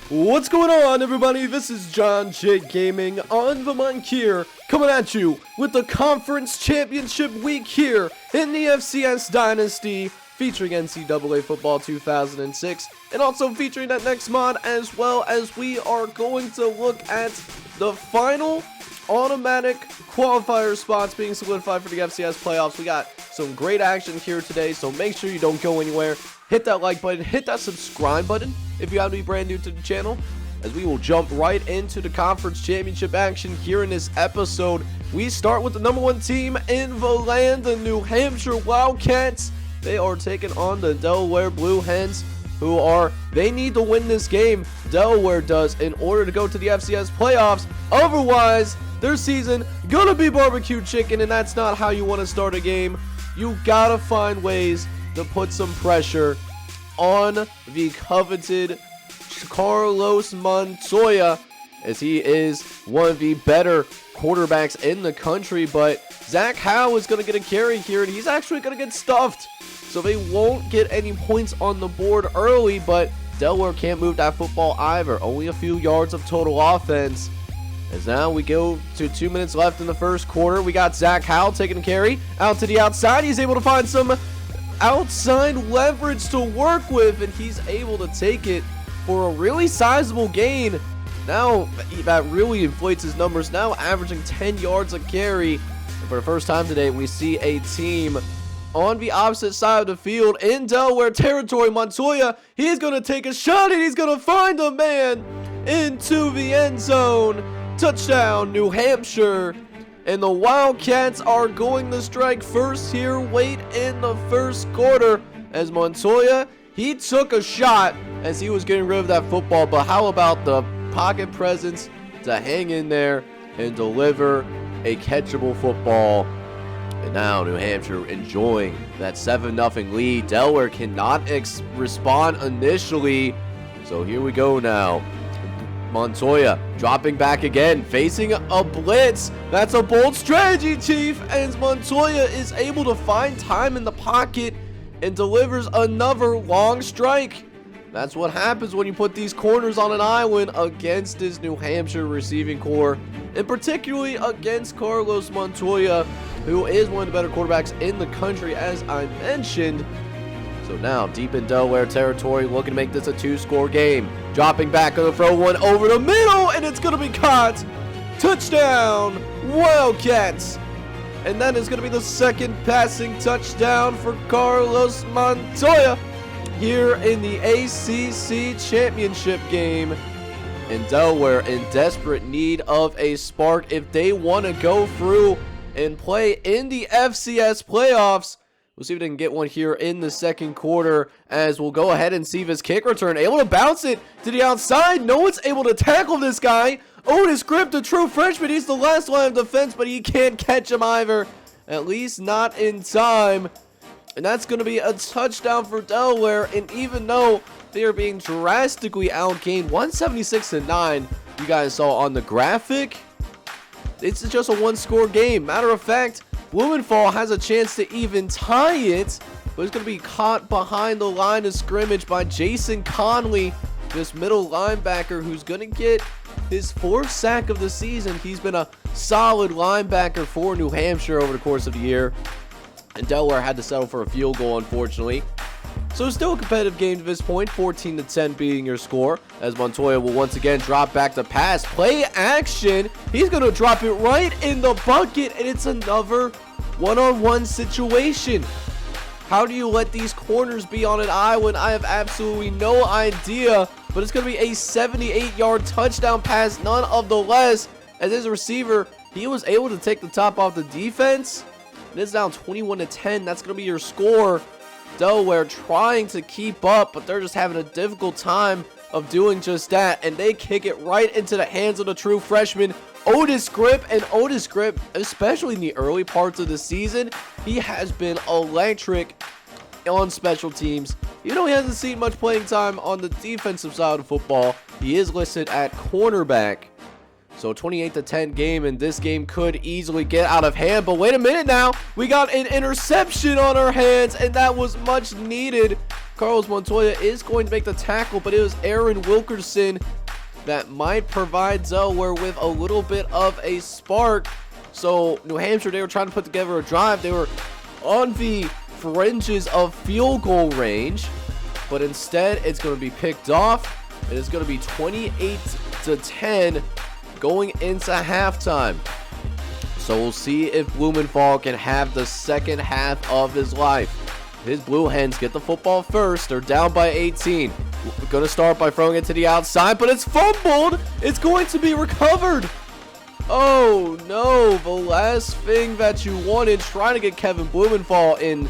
What's going on, everybody? This is John J Gaming on the mic here, coming at you with the Conference Championship Week here in the FCS Dynasty, featuring NCAA Football 2006, and also featuring that next mod, as well as we are going to look at the final automatic qualifier spots being solidified for the FCS playoffs. We got some great action here today, so make sure you don't go anywhere. Hit that like button, hit that subscribe button if you happen to be brand new to the channel, as we will jump right into the conference championship action here in this episode. We start with the number one team in the land, the New Hampshire Wildcats. They are taking on the Delaware Blue Hens, they need to win this game, Delaware does, in order to go to the FCS playoffs. Otherwise, their season gonna be barbecue chicken, and that's not how you want to start a game. You gotta find ways to put some pressure on the coveted Carlos Montoya, as he is one of the better quarterbacks in the country. But Zach Howe is going to get a carry here, and he's actually going to get stuffed, so they won't get any points on the board early. But Delaware can't move that football either. Only a few yards of total offense, as now we go to 2 minutes left in the first quarter. We got Zach Howe taking a carry out to the outside. He's able to find some outside leverage to work with, and he's able to take it for a really sizable gain. Now that really inflates his numbers, now averaging 10 yards a carry. And for the first time today, we see a team on the opposite side of the field in Delaware territory. Montoya, he's going to take a shot, and he's going to find a man into the end zone. Touchdown, New Hampshire. And the Wildcats are going to strike first here late in the first quarter, as Montoya, he took a shot as he was getting rid of that football. But how about the pocket presence to hang in there and deliver a catchable football? And now New Hampshire enjoying that 7-0 lead. Delaware cannot respond initially, so here we go now. Montoya dropping back again, facing a blitz. That's a bold strategy, Chief, and Montoya is able to find time in the pocket and delivers another long strike. That's what happens when you put these corners on an island against this New Hampshire receiving core, and particularly against Carlos Montoya, who is one of the better quarterbacks in the country, as I mentioned. So now, deep in Delaware territory, looking to make this a 2-score game. Dropping back, going to throw one over the middle, and it's going to be caught. Touchdown, Wildcats. And that is going to be the second passing touchdown for Carlos Montoya here in the ACC championship game. And Delaware in desperate need of a spark if they want to go through and play in the FCS playoffs. We'll see if they can get one here in the second quarter, as we'll go ahead and see this kick return. Able to bounce it to the outside. No one's able to tackle this guy. Otis Grip, the true freshman. He's the last line of defense, but he can't catch him either. At least not in time. And that's going to be a touchdown for Delaware. And even though they are being drastically outgained, 176-9, you guys saw on the graphic, it's just a 1-score game. Matter of fact, Blumenthal has a chance to even tie it, but it's going to be caught behind the line of scrimmage by Jason Conley, this middle linebacker who's going to get his 4th sack of the season. He's been a solid linebacker for New Hampshire over the course of the year, and Delaware had to settle for a field goal, unfortunately. So still a competitive game to this point, 14-10 being your score, as Montoya will once again drop back to pass. Play action. He's going to drop it right in the bucket, and it's another one-on-one situation. How do you let these corners be on an island? I have absolutely no idea, but it's going to be a 78-yard touchdown pass, none of the less, as his receiver, he was able to take the top off the defense. And it's now 21-10. That's going to be your score. Delaware trying to keep up, but they're just having a difficult time of doing just that, and they kick it right into the hands of the true freshman, Otis Grip. And Otis Grip, especially in the early parts of the season, he has been electric on special teams. Even though he hasn't seen much playing time on the defensive side of football, he is listed at cornerback. So 28-10 game, and this game could easily get out of hand. But wait a minute now, we got an interception on our hands, and that was much needed. Carlos Montoya is going to make the tackle, but it was Aaron Wilkerson that might provide Delaware with a little bit of a spark. So New Hampshire, they were trying to put together a drive. They were on the fringes of field goal range, but instead it's going to be picked off. It is going to be 28-10 going into halftime. So we'll see if Blumenthal can have the second half of his life. His Blue Hens get the football first. They're down by 18. Going to start by throwing it to the outside, but it's fumbled. It's going to be recovered. Oh no, the last thing that you wanted, trying to get Kevin Blumenthal in,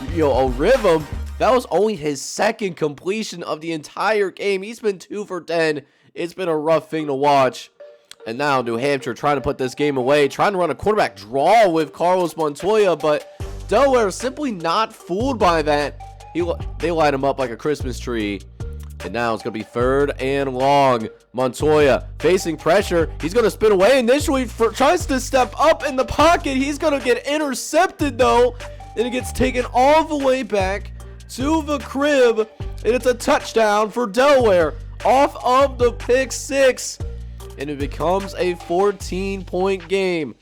a rhythm. That was only his second completion of the entire game. He's been 2 for 10. It's been a rough thing to watch. And now New Hampshire trying to put this game away, trying to run a quarterback draw with Carlos Montoya, but Delaware simply not fooled by that. They light him up like a Christmas tree. And now it's going to be 3rd and long. Montoya facing pressure. He's going to spin away initially. Tries to step up in the pocket. He's going to get intercepted, though. And it gets taken all the way back to the crib. And it's a touchdown for Delaware off of the pick 6. And it becomes a 14-point game.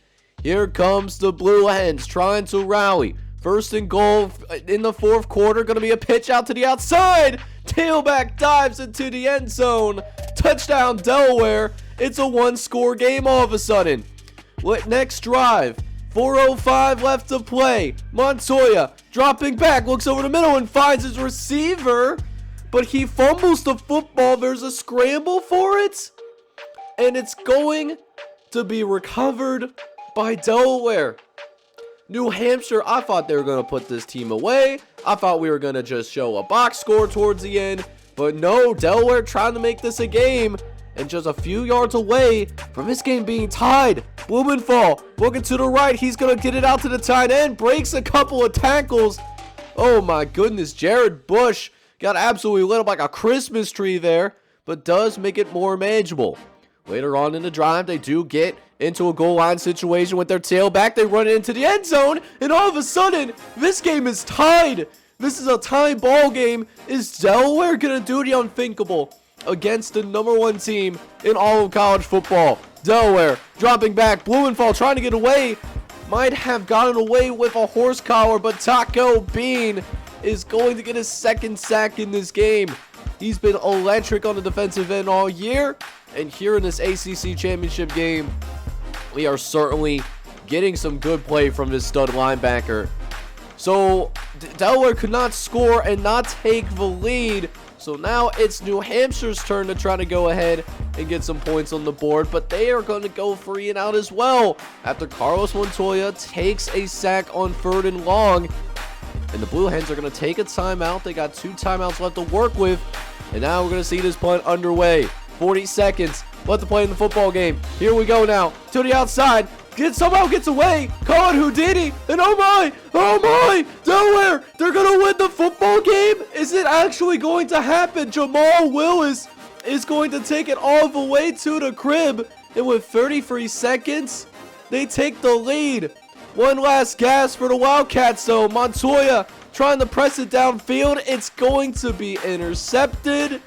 Here comes the Blue Hens trying to rally. 1st and goal in the 4th quarter. Going to be a pitch out to the outside. Tailback dives into the end zone. Touchdown Delaware. It's a 1-score game all of a sudden. Next drive. 4:05 left to play. Montoya dropping back. Looks over the middle and finds his receiver. But he fumbles the football. There's a scramble for it. And it's going to be recovered by Delaware. New Hampshire, I thought they were going to put this team away. I thought we were going to just show a box score towards the end. But no, Delaware trying to make this a game. And just a few yards away from this game being tied. Blumenthal looking to the right. He's going to get it out to the tight end. Breaks a couple of tackles. Oh my goodness. Jared Bush got absolutely lit up like a Christmas tree there. But does make it more manageable. Later on in the drive, they do get into a goal line situation with their tailback. They run it into the end zone, and all of a sudden, this game is tied. This is a tie ball game. Is Delaware going to do the unthinkable against the #1 team in all of college football? Delaware dropping back. Blumenthal trying to get away. Might have gotten away with a horse collar, but Taco Bean is going to get his 2nd sack in this game. He's been electric on the defensive end all year. And here in this ACC championship game, we are certainly getting some good play from this stud linebacker. So Delaware could not score and not take the lead. So now it's New Hampshire's turn to try to go ahead and get some points on the board. But they are going to go 3 and out as well after Carlos Montoya takes a sack on 3rd and long. And the Blue Hens are going to take a timeout. They got 2 timeouts left to work with. And now we're going to see this punt underway. 40 seconds left to play in the football game. Here we go now. To the outside. Somehow gets away. Call it Houdini. And oh my. Delaware. They're going to win the football game. Is it actually going to happen? Jamal Willis is going to take it all the way to the crib. And with 33 seconds, they take the lead. One last gasp for the Wildcats though. Montoya trying to press it downfield. It's going to be intercepted.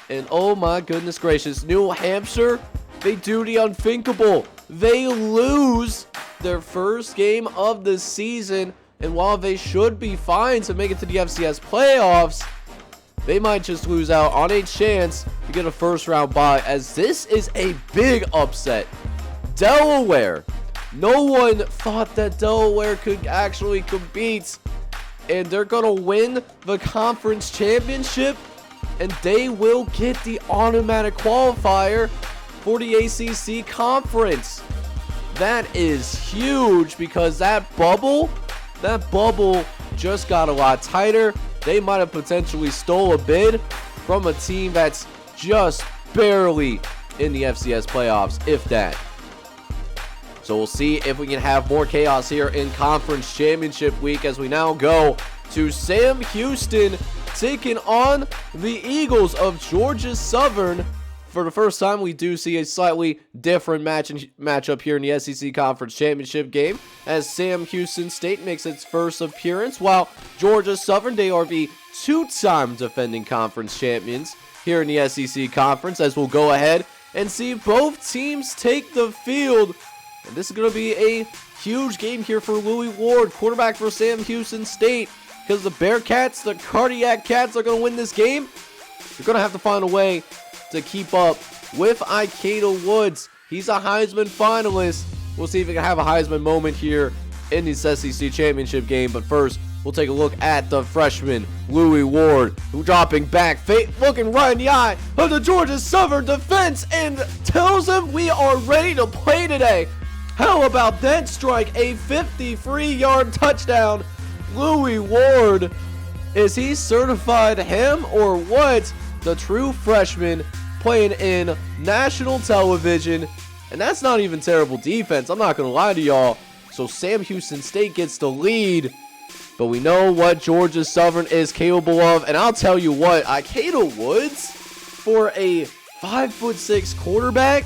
And oh my goodness gracious, New Hampshire, they do the unthinkable. They lose their first game of the season. And while they should be fine to make it to the FCS playoffs, they might just lose out on a chance to get a 1st-round bye, as this is a big upset. Delaware. No one thought that Delaware could actually compete. And they're going to win the conference championship. And they will get the automatic qualifier for the ACC conference. That is huge because that bubble just got a lot tighter. They might have potentially stole a bid from a team that's just barely in the FCS playoffs, if that. So we'll see if we can have more chaos here in Conference Championship Week as we now go to Sam Houston taking on the Eagles of Georgia Southern for the first time, we do see a slightly different matchup here in the SEC Conference Championship game as Sam Houston State makes its first appearance, while Georgia Southern, they are the two-time defending conference champions here in the SEC Conference, as we'll go ahead and see both teams take the field. And this is going to be a huge game here for Louis Ward, quarterback for Sam Houston State, because the Bearcats, the Cardiac Cats, are going to win this game. You're going to have to find a way to keep up with Ikeda Woods. He's a Heisman finalist. We'll see if he can have a Heisman moment here in this SEC Championship game. But first, we'll take a look at the freshman, Louis Ward, who dropping back, looking right in the eye of the Georgia Southern defense and tells him we are ready to play today. How about that strike? A 53-yard touchdown. Louis Ward, is he certified him or what? The true freshman playing in national television, and that's not even terrible defense. I'm not going to lie to y'all. So Sam Houston State gets the lead, but we know what Georgia Southern is capable of, and I'll tell you what, Ikeda Woods, for a 5'6" quarterback,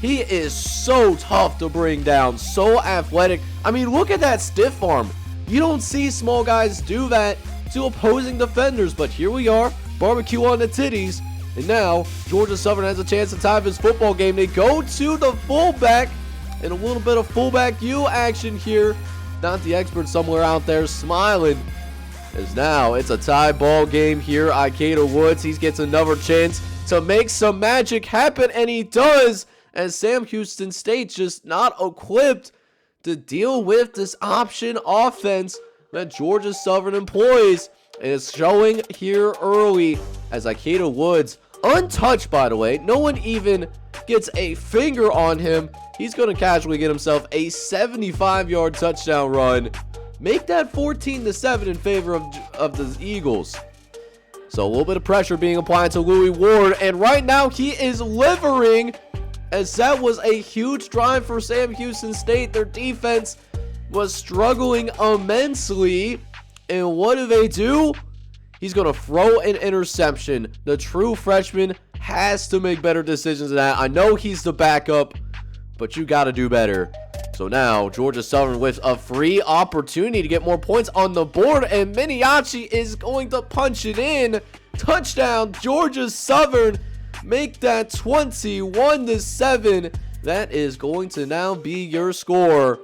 he is so tough to bring down, so athletic. I mean, look at that stiff arm. You don't see small guys do that to opposing defenders, but here we are, barbecue on the titties, and now Georgia Southern has a chance to tie up his football game. They go to the fullback, and a little bit of fullback U action here. Not the expert somewhere out there smiling, as now it's a tie ball game here. Ikeda Woods, he gets another chance to make some magic happen, and he does, as Sam Houston State just not equipped to deal with this option offense that Georgia Southern employs. And it's showing here early as Ikeda Woods, untouched by the way, no one even gets a finger on him. He's going to casually get himself a 75-yard touchdown run. Make that 14-7 in favor of the Eagles. So a little bit of pressure being applied to Louis Ward, and right now he is livering, as that was a huge drive for Sam Houston State. Their defense was struggling immensely. And what do? He's going to throw an interception. The true freshman has to make better decisions than that. I know he's the backup, but you got to do better. So now Georgia Southern with a free opportunity to get more points on the board, and Miniachi is going to punch it in. Touchdown, Georgia Southern. Make that 21-7. That is going to now be your score.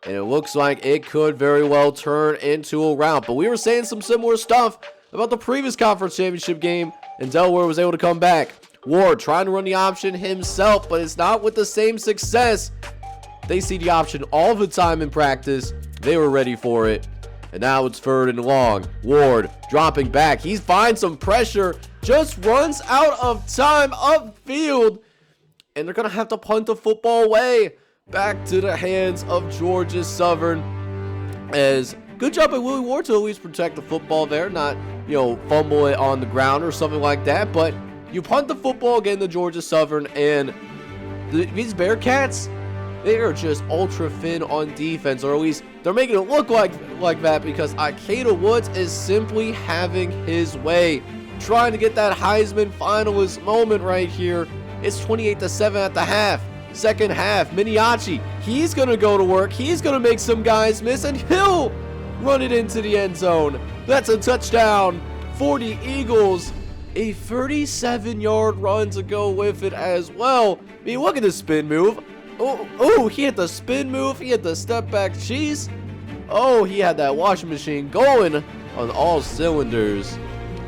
And it looks like it could very well turn into a rout. But we were saying some similar stuff about the previous conference championship game, and Delaware was able to come back. Ward trying to run the option himself, but it's not with the same success. They see the option all the time in practice. They were ready for it. And now it's third and long. Ward dropping back. He finds some pressure. Just runs out of time upfield. And they're going to have to punt the football away. Back to the hands of Georgia Southern. As good job by Louis Ward to at least protect the football there. Not, fumble it on the ground or something like that. But you punt the football again to Georgia Southern. And these Bearcats, they are just ultra thin on defense. Or at least they're making it look like that, because Ikeda Woods is simply having his way. Trying to get that Heisman finalist moment right here. It's 28-7 at the half. Second half, Miniachi, he's going to go to work. He's going to make some guys miss, and he'll run it into the end zone. That's a touchdown for the Eagles. A 37-yard run to go with it as well. I mean, look at the spin move. Oh, he had the spin move. He had the step back cheese. Oh, he had that washing machine going on all cylinders.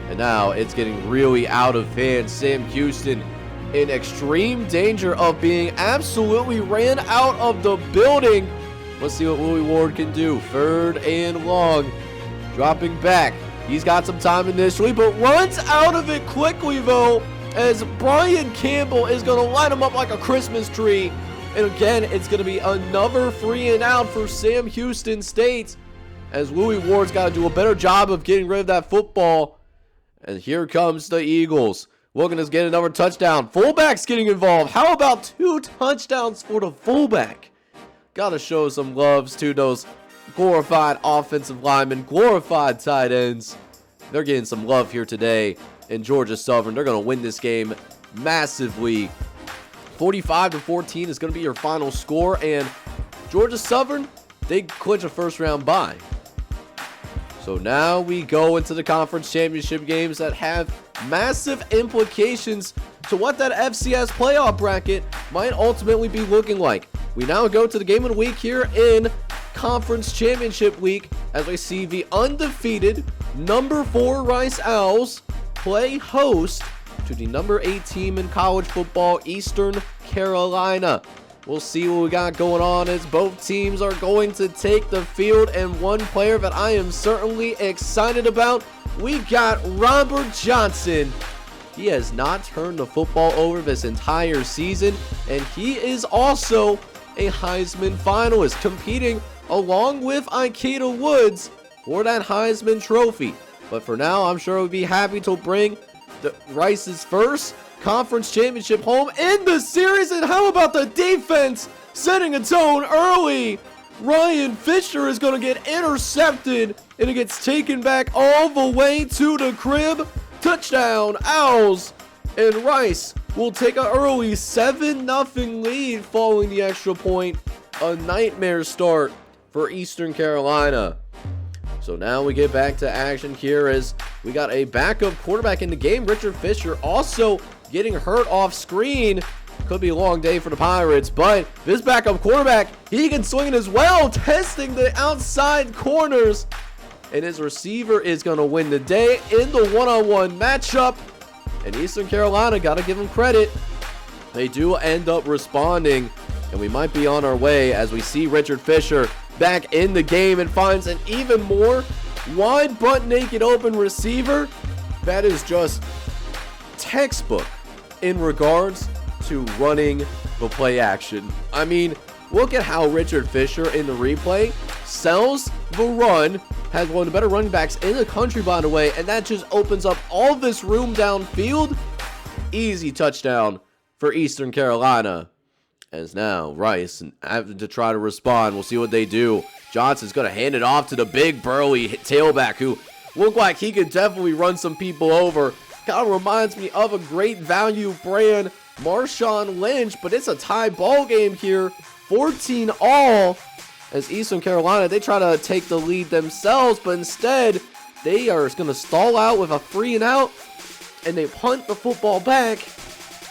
And now it's getting really out of hand. Sam Houston in extreme danger of being absolutely ran out of the building. Let's see what Louis Ward can do. Third and long. Dropping back. He's got some time initially, but runs out of it quickly, though, as Brian Campbell is going to line him up like a Christmas tree. And again, it's going to be another 3 and out for Sam Houston State, as Louis Ward's got to do a better job of getting rid of that football. And here comes the Eagles. Looking to get another touchdown. Fullback's getting involved. How about 2 touchdowns for the fullback? Got to show some loves to those glorified offensive linemen, glorified tight ends. They're getting some love here today in Georgia Southern. They're going to win this game massive lead. 45-14 is going to be your final score, and Georgia Southern, they clinch a first-round bye. So now we go into the conference championship games that have massive implications to what that FCS playoff bracket might ultimately be looking like. We now go to the game of the week here in conference championship week as we see the undefeated number 4 Rice Owls play host to the number 8 team in college football, Eastern Carolina. We'll see what we got going on as both teams are going to take the field, and one player that I am certainly excited about, we got Robert Johnson. He has not turned the football over this entire season, and he is also a Heisman finalist, competing along with Ikeda Woods for that Heisman trophy. But for now, I'm sure we'll be happy to bring the Rice's first conference championship home in the series. And how about the defense setting a tone early? Ryan Fisher is going to get intercepted, and it gets taken back all the way to the crib. Touchdown, Owls. And Rice will take an early 7-0 lead following the extra point. A nightmare start for Eastern Carolina. So now we get back to action here as we got a backup quarterback in the game. Richard Fisher also getting hurt off screen. Could be a long day for the Pirates, but this backup quarterback, he can swing it as well, testing the outside corners. And his receiver is going to win the day in the one-on-one matchup. And Eastern Carolina, got to give them credit. They do end up responding, and we might be on our way as we see Richard Fisher back in the game and finds an even more wide butt naked open receiver. That is just textbook in regards to running the play action. I mean, look at how Richard Fisher in the replay sells the run, has one of the better running backs in the country, by the way, and that just opens up all this room downfield. Easy touchdown for Eastern Carolina. As now Rice having to try to respond. We'll see what they do. Johnson's going to hand it off to the big burly tailback who looked like he could definitely run some people over. Kind of reminds me of a great value brand, Marshawn Lynch, but it's a tie ball game here. 14-all as Eastern Carolina, they try to take the lead themselves, but instead they are going to stall out with a 3-and-out, and they punt the football back.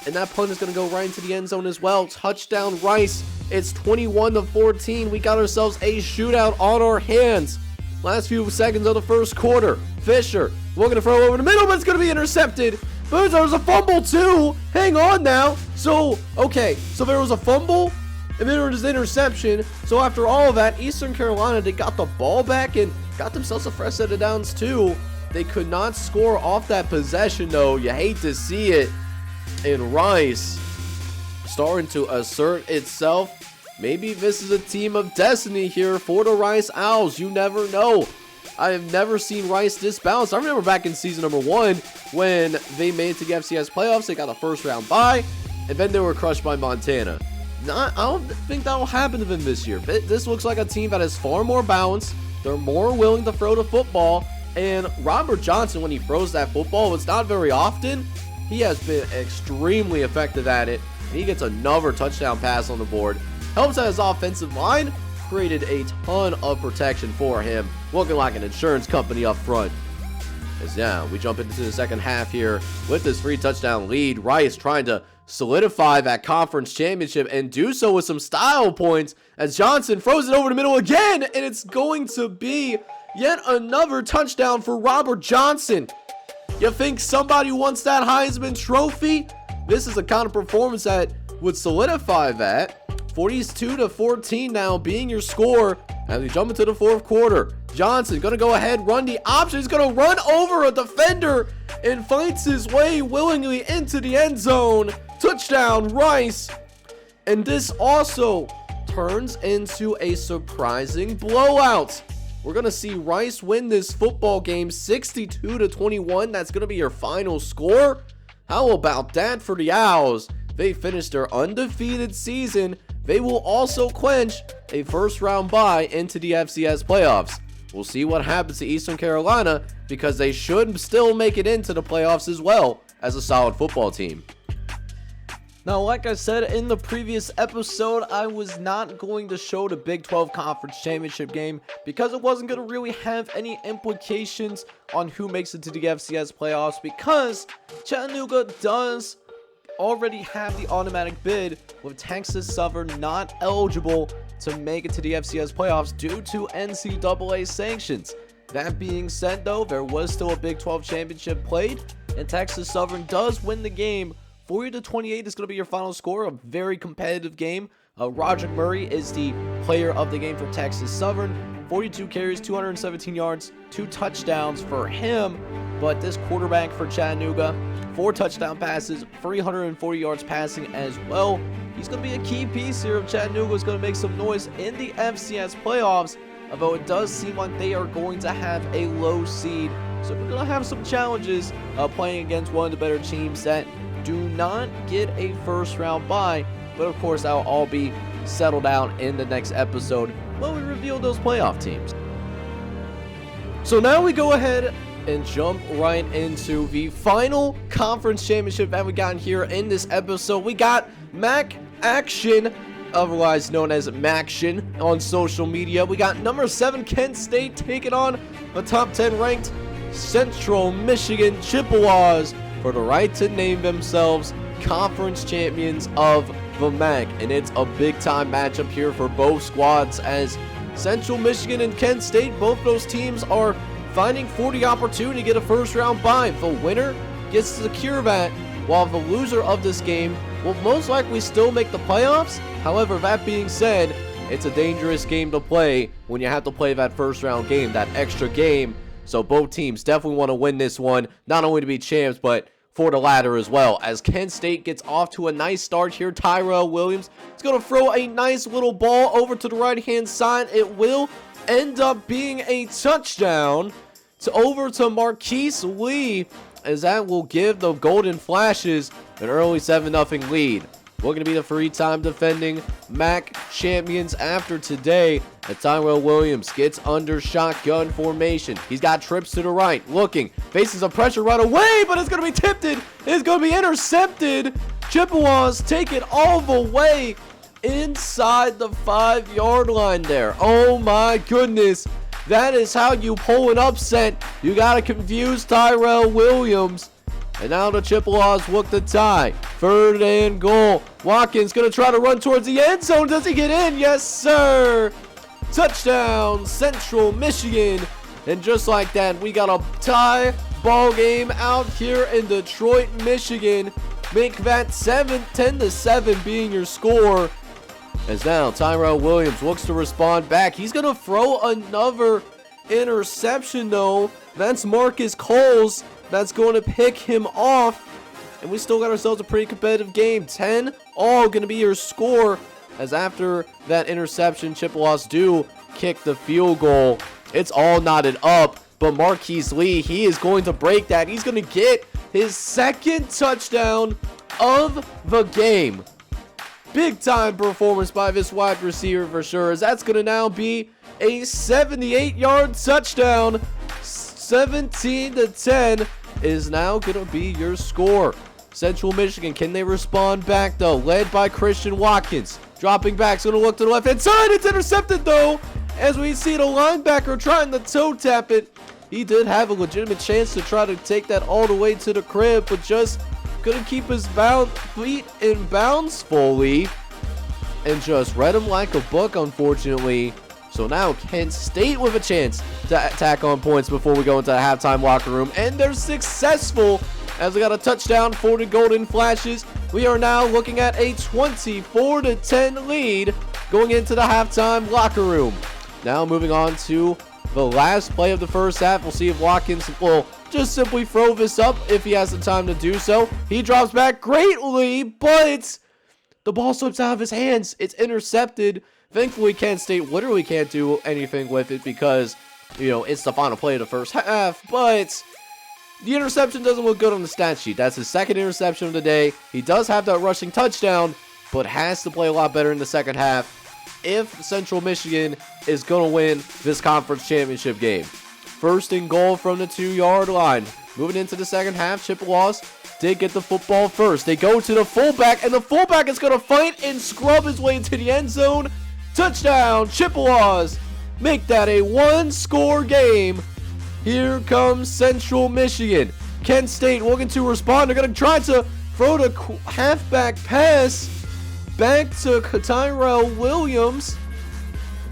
And that punt is going to go right into the end zone as well. Touchdown Rice. It's 21-14. We got ourselves a shootout on our hands. Last few seconds of the first quarter. Fisher looking to throw over the middle, but it's going to be intercepted. But there was a fumble too. Hang on now. So there was a fumble, and then there was an interception. So after all of that, Eastern Carolina, they got the ball back and got themselves a fresh set of downs too. They could not score off that possession though. You hate to see it. And Rice starting to assert itself. Maybe this is a team of destiny here for the Rice Owls. You never know. I have never seen Rice this balanced. I remember back in season number 1 when they made it to the FCS playoffs. They got a first round bye, and then they were crushed by Montana. I don't think that will happen to them this year. This looks like a team that is far more balanced. They're more willing to throw the football. And Robert Johnson, when he throws that football, it's not very often. He has been extremely effective at it. And he gets another touchdown pass on the board. Helps out his offensive line. Created a ton of protection for him. Looking like an insurance company up front. As now we jump into the second half here with this 3-touchdown lead. Rice trying to solidify that conference championship and do so with some style points as Johnson throws it over the middle again. And it's going to be yet another touchdown for Robert Johnson. You think somebody wants that Heisman trophy? This is the kind of performance that would solidify that. 42-14 now being your score as we jump into the fourth quarter. Johnson going to go ahead, run the option. He's going to run over a defender and fights his way willingly into the end zone. Touchdown, Rice. And this also turns into a surprising blowout. We're going to see Rice win this football game 62-21. That's going to be your final score. How about that for the Owls? They finished their undefeated season. They will also clinch a first-round bye into the FCS playoffs. We'll see what happens to Eastern Carolina because they should still make it into the playoffs as well as a solid football team. Now, like I said in the previous episode, I was not going to show the Big 12 Conference Championship game because it wasn't going to really have any implications on who makes it to the FCS playoffs, because Chattanooga does already have the automatic bid, with Texas Southern not eligible to make it to the FCS playoffs due to NCAA sanctions. That being said, though, there was still a Big 12 championship played, and Texas Southern does win the game. 40-28 is going to be your final score. A very competitive game. Roger Murray is the player of the game for Texas Southern. 42 carries, 217 yards, 2 touchdowns for him. But this quarterback for Chattanooga, 4 touchdown passes, 340 yards passing as well. He's going to be a key piece here. If Chattanooga is going to make some noise in the FCS playoffs, although it does seem like they are going to have a low seed. So we're going to have some challenges playing against one of the better teams that do not get a first round bye. But of course, that'll all be settled out in the next episode when we reveal those playoff teams. So now we go ahead and jump right into the final conference championship that we got here in this episode. We got MAC action, otherwise known as Maction on social media. We got number 7 Kent State taking on the top 10 ranked Central Michigan Chippewas for the right to name themselves conference champions of the MAC. And it's a big time matchup here for both squads, as Central Michigan and Kent State, both those teams are finding for the opportunity to get a first round bye. The winner gets to secure that, while the loser of this game will most likely still make the playoffs. However, that being said, it's a dangerous game to play when you have to play that first round game, that extra game. So both teams definitely want to win this one, not only to be champs, but for the ladder as well. As Kent State gets off to a nice start here, Tyrell Williams is going to throw a nice little ball over to the right-hand side. It will end up being a touchdown over to Marquise Lee, as that will give the Golden Flashes an early 7-0 lead. We're going to be the 3-time defending MAC champions after today. And Tyrell Williams gets under shotgun formation. He's got trips to the right, looking, faces a pressure right away, but it's going to be tipped. It's going to be intercepted. Chippewas take it all the way inside the 5-yard line there. Oh my goodness. That is how you pull an upset. You got to confuse Tyrell Williams. And now the Chippewas look to tie. 3rd and goal. Watkins going to try to run towards the end zone. Does he get in? Yes, sir. Touchdown, Central Michigan. And just like that, we got a tie ball game out here in Detroit, Michigan. Make that 10-7 being your score. As now Tyrell Williams looks to respond back. He's going to throw another interception, though. That's Marcus Coles that's going to pick him off. And we still got ourselves a pretty competitive game. 10 all going to be your score, as after that interception, Chippewas do kick the field goal. It's all knotted up, but Marquise Lee, he is going to break that. He's going to get his 2nd touchdown of the game. Big time performance by this wide receiver for sure, as that's going to now be a 78-yard touchdown. 17-10 is now going to be your score. Central Michigan, can they respond back though? Led by Christian Watkins. Dropping back, it's going to look to the left-hand side. It's intercepted though, as we see the linebacker trying to toe tap it. He did have a legitimate chance to try to take that all the way to the crib, but just couldn't keep his feet in bounds fully, and just read him like a book, unfortunately. So now Kent State with a chance to tack on points before we go into the halftime locker room, and they're successful, as we got a touchdown for the Golden Flashes. We are now looking at a 24-10 lead going into the halftime locker room. Now moving on to the last play of the first half. We'll see if Watkins will just simply throw this up if he has the time to do so. He drops back greatly, but the ball slips out of his hands. It's intercepted. Thankfully, Kent State literally can't do anything with it because, it's the final play of the first half, but the interception doesn't look good on the stat sheet. That's his 2nd interception of the day. He does have that rushing touchdown, but has to play a lot better in the second half if Central Michigan is going to win this conference championship game. 1st and goal from the 2-yard line. moving into the second half, Chippewas did get the football first. They go to the fullback, and the fullback is going to fight and scrub his way into the end zone. Touchdown, Chippewas. Make that a one-score game. Here comes Central Michigan. Kent State looking to respond. They're going to try to throw the halfback pass back to Tyrell Williams,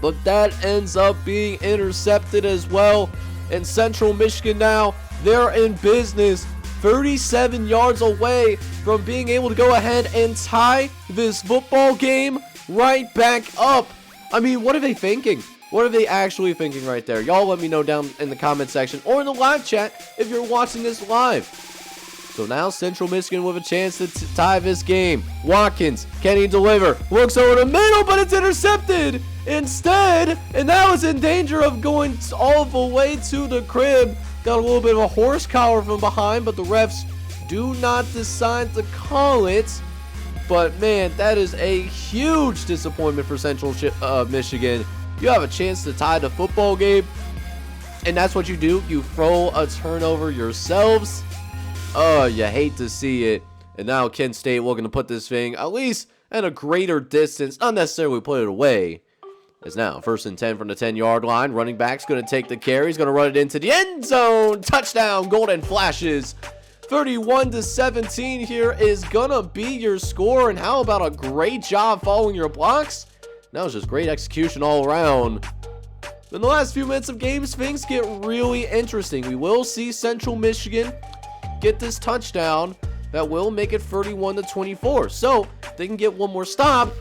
but that ends up being intercepted as well. And Central Michigan now, they're in business, 37 yards away from being able to go ahead and tie this football game right back up. I mean, what are they thinking? What are they actually thinking right there? Y'all let me know down in the comment section or in the live chat if you're watching this live. So now Central Michigan with a chance to tie this game. Watkins, can he deliver? Looks over the middle, but it's intercepted instead. And now it's in danger of going all the way to the crib. Got a little bit of a horse collar from behind, but the refs do not decide to call it. But man, that is a huge disappointment for Central Michigan. You have a chance to tie the football game, and that's what you do. You throw a turnover yourselves. Oh, you hate to see it. And now Kent State looking to put this thing at least at a greater distance. Not necessarily put it away. It's now 1st and 10 from the 10-yard line. Running back's going to take the carry. He's going to run it into the end zone. Touchdown, Golden Flashes. 31-17 here is going to be your score. And how about a great job following your blocks? That was just great execution all around. In the last few minutes of games, things get really interesting. We will see Central Michigan get this touchdown that will make it 31-24. So they can get one more stop.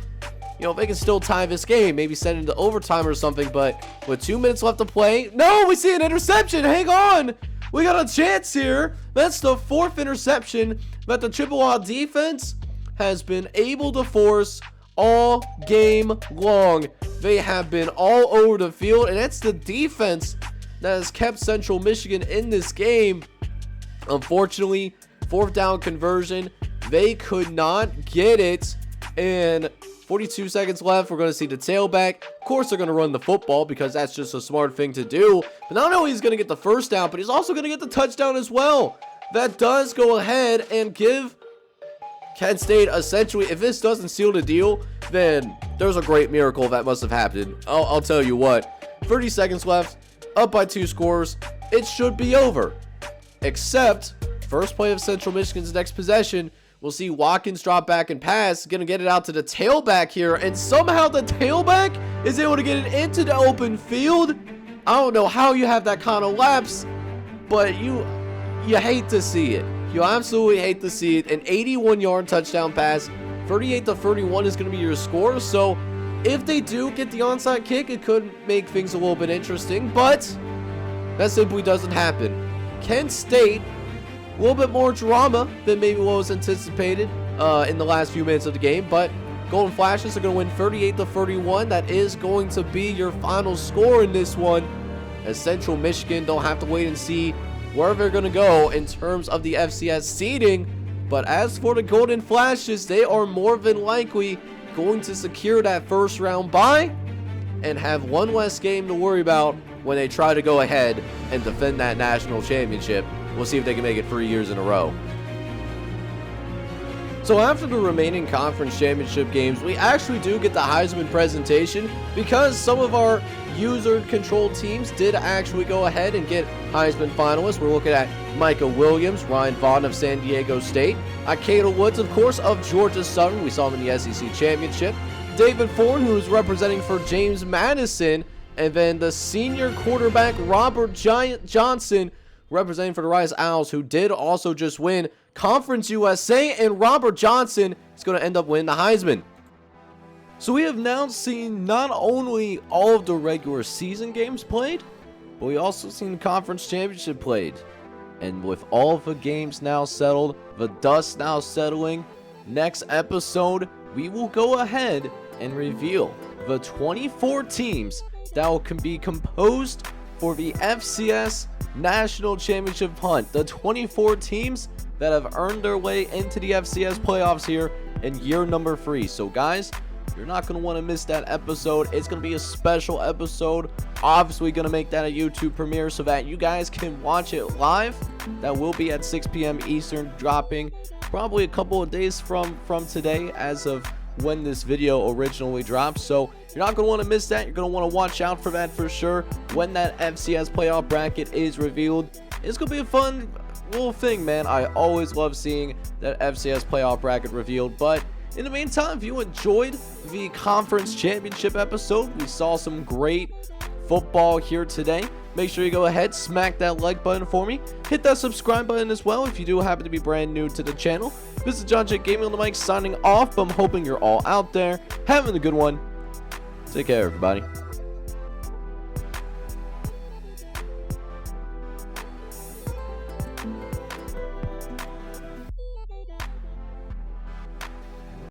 You know, they can still tie this game, maybe send it into overtime or something. But with 2 minutes left to play, no, we see an interception. Hang on, we got a chance here. That's the 4th interception that the Chippewa defense has been able to force all game long. They have been all over the field, and it's the defense that has kept Central Michigan in this game. Unfortunately, 4th down conversion, they could not get it. And 42 seconds left, we're going to see the tailback. Of course, they're going to run the football because that's just a smart thing to do. But not only is he going to get the first down, but he's also going to get the touchdown as well. That does go ahead and give Kent State essentially, if this doesn't seal the deal, then there's a great miracle that must have happened. I'll tell you what. 30 seconds left, up by 2 scores. It should be over. Except, first play of Central Michigan's next possession, we'll see Watkins drop back and pass. Gonna get it out to the tailback here, and somehow the tailback is able to get it into the open field. I don't know how you have that kind of lapse, but you hate to see it. You absolutely hate to see it. An 81-yard touchdown pass. 38-31 is going to be your score. So if they do get the onside kick, it could make things a little bit interesting, but that simply doesn't happen. Kent State, a little bit more drama than maybe what was anticipated in the last few minutes of the game, but Golden Flashes are going to win 38-31. That is going to be your final score in this one, as Central Michigan don't have to wait and see where they're going to go in terms of the FCS seeding. But as for the Golden Flashes, they are more than likely going to secure that first round bye and have one less game to worry about when they try to go ahead and defend that national championship. We'll see if they can make it 3 years in a row. So after the remaining conference championship games, we actually do get the Heisman presentation because some of our user-controlled teams did actually go ahead and get Heisman finalists. We're looking at Micah Williams, Ryan Vaughn of San Diego State, Akeda Woods, of course, of Georgia Southern. We saw him in the SEC Championship. David Thorne, who's representing for James Madison, and then the senior quarterback Robert Johnson, representing for the Rice Owls, who did also just win Conference USA, and Robert Johnson is going to end up winning the Heisman. So we have now seen not only all of the regular season games played, but we also seen the conference championship played. And with all of the games now settled, the dust now settling, next episode we will go ahead and reveal the 24 teams that will be composed for the FCS National Championship hunt. The 24 teams that have earned their way into the FCS playoffs here in year number 3. So guys, You're not going to want to miss that episode. It's going to be a special episode. Obviously going to make that a YouTube premiere so that you guys can watch it live. That will be at 6 p.m. Eastern, dropping probably a couple of days from today as of when this video originally dropped. So you're not going to want to miss that. You're going to want to watch out for that for sure when that FCS playoff bracket is revealed. It's going to be a fun little thing, man. I always love seeing that FCS playoff bracket revealed. But in the meantime, if you enjoyed the conference championship episode, we saw some great football here today. Make sure you go ahead, smack that like button for me. Hit that subscribe button as well if you do happen to be brand new to the channel. This is John J. Gaming on the mic signing off. I'm hoping you're all out there having a good one. Take care, everybody.